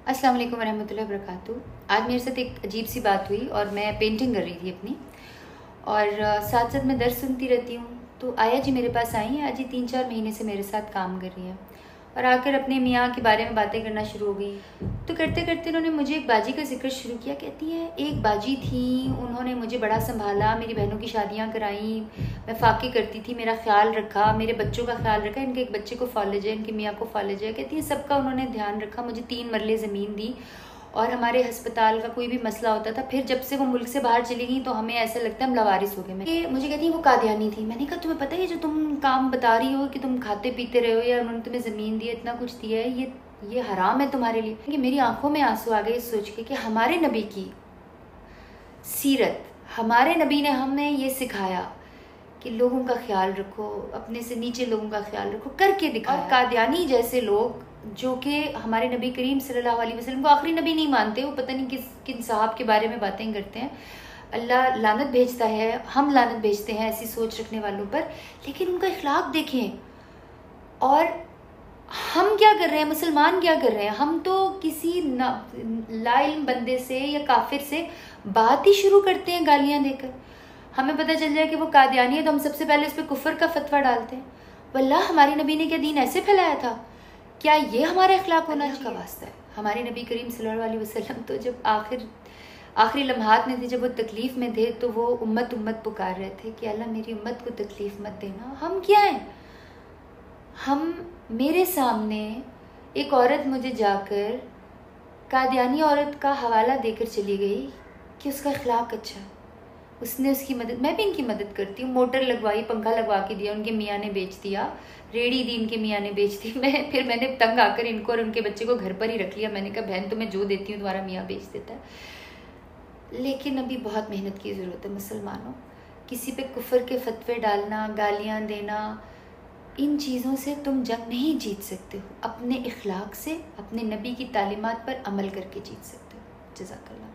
अस्सलाम वालेकुम रहमतुल्लाहि वबरकातुहू। आज मेरे साथ एक अजीब सी बात हुई और मैं पेंटिंग कर रही थी अपनी, और साथ साथ मैं दर्स सुनती रहती हूँ। तो आया जी मेरे पास आई हैं, आज ही 3-4 महीने से मेरे साथ काम कर रही हैं और आकर अपने मियाँ के बारे में बातें करना शुरू हो गई। तो करते करते उन्होंने मुझे एक बाजी का जिक्र शुरू किया। कहती हैं एक बाजी थी, उन्होंने मुझे बड़ा संभाला, मेरी बहनों की शादियाँ कराई, मैं फाके करती थी, मेरा ख्याल रखा, मेरे बच्चों का ख्याल रखा। इनके एक बच्चे को फॉलेज है, इनकी मियाँ को फॉलेज है। कहती हैं सबका उन्होंने ध्यान रखा, मुझे 3 मरले ज़मीन दी और हमारे अस्पताल का कोई भी मसला होता था। फिर जब से वो मुल्क से बाहर चली गई तो हमें ऐसा लगता है हम लवारिस हो गए। मुझे कहती है वो कादियानी थी। मैंने कहा तुम्हें पता है जो तुम काम बता रही हो कि तुम खाते पीते रहे हो या उन्होंने तुम्हें ज़मीन दी, इतना कुछ दिया है, ये हराम है तुम्हारे लिए। कि मेरी आंखों में आंसू आ गए सोच के कि हमारे नबी की सीरत, हमारे नबी ने हमें ये सिखाया कि लोगों का ख्याल रखो, अपने से नीचे लोगों का ख्याल रखो, करके दिखाया। और कादियानी जैसे लोग जो कि हमारे नबी करीम सल्लल्लाहु अलैहि वसल्लम को आखिरी नबी नहीं मानते, वो पता नहीं किन साहब के बारे में बातें करते हैं। अल्लाह लानत भेजता है, हम लानत भेजते हैं ऐसी सोच रखने वालों पर। लेकिन उनका इखलाक देखें। और हम क्या कर रहे हैं, मुसलमान क्या कर रहे हैं? हम तो किसी लाइल्म बंदे से या काफिर से बात ही शुरू करते हैं गालियां देकर। हमें पता चल जाए कि वो कादियानी है तो हम सबसे पहले उस पर कुफर का फतवा डालते हैं। वल्लाह हमारे नबी ने क्या दीन ऐसे फैलाया था? क्या ये हमारा इखलाक होना चाहिए? का वास्ता है। हमारे नबी करीम सल्लल्लाहु अलैहि वसल्लम तो जब आखिरी लम्हात में थे, जब वो तकलीफ में थे, तो वो उम्मत पुकार रहे थे कि अल्लाह मेरी उम्मत को तकलीफ मत देना। हम क्या हैं? मेरे सामने एक औरत मुझे जाकर कादियानी औरत का हवाला देकर चली गई कि उसका इखलाक अच्छा है, उसने उसकी मदद, मैं भी इनकी मदद करती हूँ। मोटर लगवाई, पंखा लगवा के दिया, उनके मियाँ ने बेच दिया, रेड़ी दी, इनके मियाँ ने बेच दी। फिर मैंने तंग आकर इनको और उनके बच्चे को घर पर ही रख लिया। मैंने कहा बहन तुम्हें जो देती हूँ तुम्हारा मियाँ बेच देता है। लेकिन अभी बहुत मेहनत की ज़रूरत है मुसलमानों। किसी पे कुफर के फतवे डालना, गालियाँ देना, इन चीज़ों से तुम जंग नहीं जीत सकते हो। अपने इखलाक से, अपने नबी की तालीमात पर अमल करके जीत सकते हो। जज़ाकल्लाह।